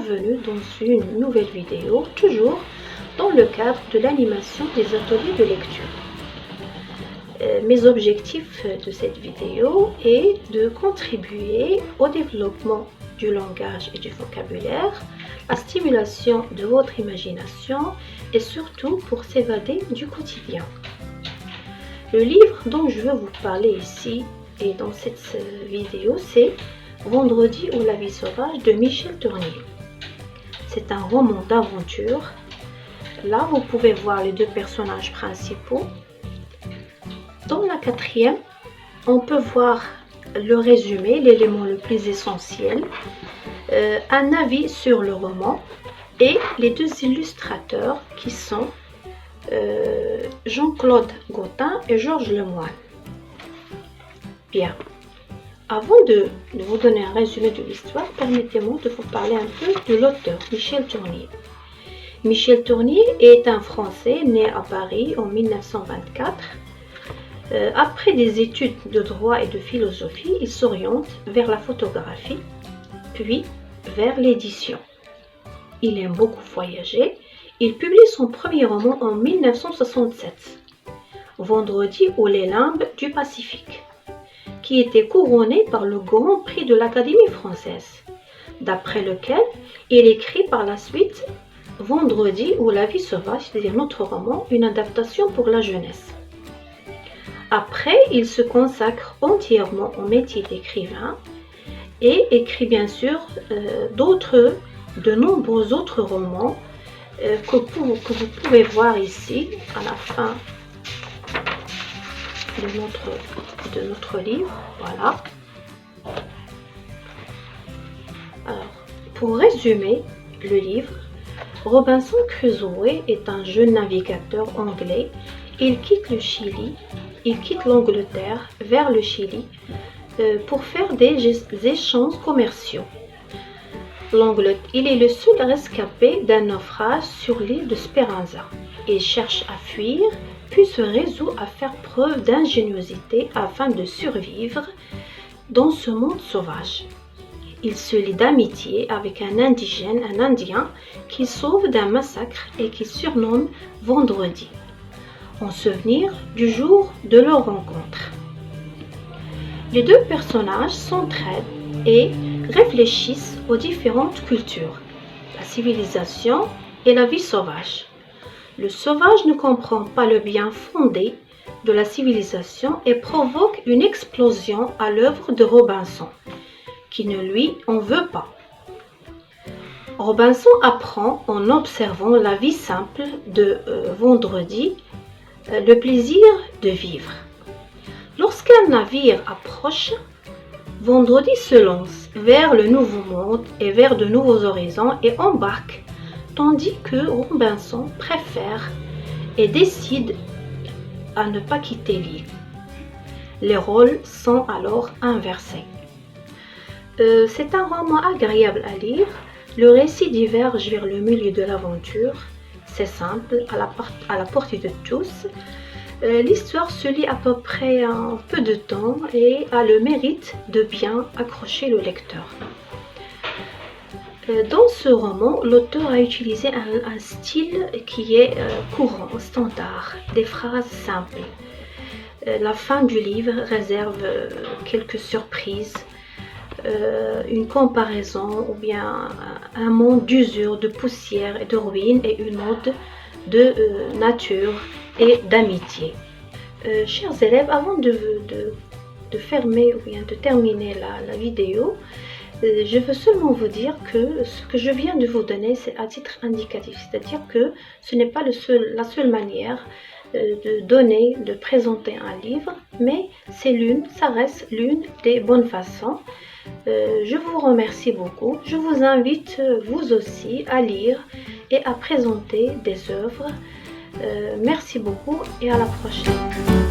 bienvenue dans une nouvelle vidéo, toujours dans le cadre de l'animation des ateliers de lecture. Mes objectifs de cette vidéo est de contribuer au développement du langage et du vocabulaire, la stimulation de votre imagination et surtout pour s'évader du quotidien. Le livre dont je veux vous parler ici et dans cette vidéo, c'est Vendredi ou la vie sauvage de Michel Tournier. C'est un roman d'aventure. Là, vous pouvez voir les deux personnages principaux. Dans la quatrième, on peut voir le résumé, l'élément le plus essentiel, un avis sur le roman et les deux illustrateurs qui sont Jean-Claude Gautin et Georges Lemoine. Bien. Avant de vous donner un résumé de l'histoire, permettez-moi de vous parler un peu de l'auteur, Michel Tournier. Michel Tournier est un Français né à Paris en 1924. Après des études de droit et de philosophie, il s'oriente vers la photographie, puis vers l'édition. Il aime beaucoup voyager. Il publie son premier roman en 1967, Vendredi ou les limbes du Pacifique, qui était couronné par le Grand Prix de l'Académie française, d'après lequel il écrit par la suite Vendredi ou la vie sauvage, c'est-à-dire notre roman, une adaptation pour la jeunesse. Après, il se consacre entièrement au métier d'écrivain et écrit bien sûr de nombreux autres romans que vous pouvez voir ici à la fin de notre livre. Voilà. Alors, pour résumer le livre, Robinson Crusoe est un jeune navigateur anglais. Il quitte l'Angleterre vers le Chili pour faire des échanges commerciaux. Il est le seul rescapé d'un naufrage sur l'île de Speranza. Il cherche à fuir, puis se résout à faire preuve d'ingéniosité afin de survivre dans ce monde sauvage. Il se lie d'amitié avec un Indien qu'il sauve d'un massacre et qu'il surnomme Vendredi, en souvenir du jour de leur rencontre. Les deux personnages s'entraident et réfléchissent aux différentes cultures, la civilisation et la vie sauvage. Le sauvage ne comprend pas le bien fondé de la civilisation et provoque une explosion à l'œuvre de Robinson, qui ne lui en veut pas. Robinson apprend en observant la vie simple de Vendredi, le plaisir de vivre. Lorsqu'un navire approche, Vendredi se lance vers le nouveau monde et vers de nouveaux horizons et embarque, tandis que Robinson préfère et décide à ne pas quitter l'île. Les rôles sont alors inversés. C'est un roman agréable à lire. Le récit diverge vers le milieu de l'aventure. C'est simple, à la portée de tous. L'histoire se lit à peu près en peu de temps et a le mérite de bien accrocher le lecteur. Dans ce roman, l'auteur a utilisé un style qui est courant, standard, des phrases simples. La fin du livre réserve quelques surprises, une comparaison ou bien un monde d'usure, de poussière et de ruines et une ode de nature et d'amitié. Chers élèves, avant de fermer ou bien de terminer la vidéo, je veux seulement vous dire que ce que je viens de vous donner, c'est à titre indicatif, c'est-à-dire que ce n'est pas la seule manière de présenter un livre, mais ça reste l'une des bonnes façons. Je vous remercie beaucoup. Je vous invite vous aussi à lire et à présenter des œuvres. Merci beaucoup et à la prochaine.